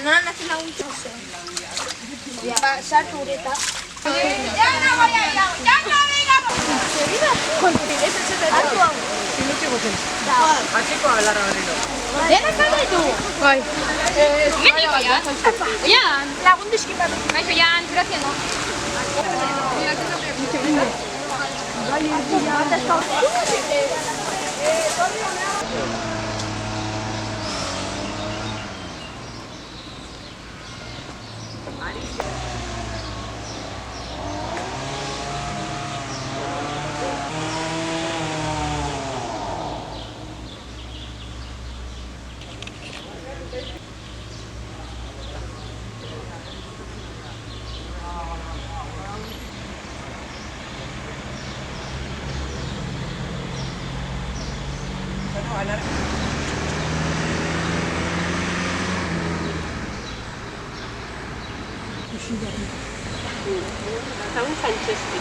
non hanno nazi laguntza oso. Ba, sartu hori eta. Hasiko alarra berriro. Dena kalaitu. Bai. Hemendik oian. Oian. Lagun dizkin bat. Kaixo, Jan, zer haciendo? Está un Sánchez que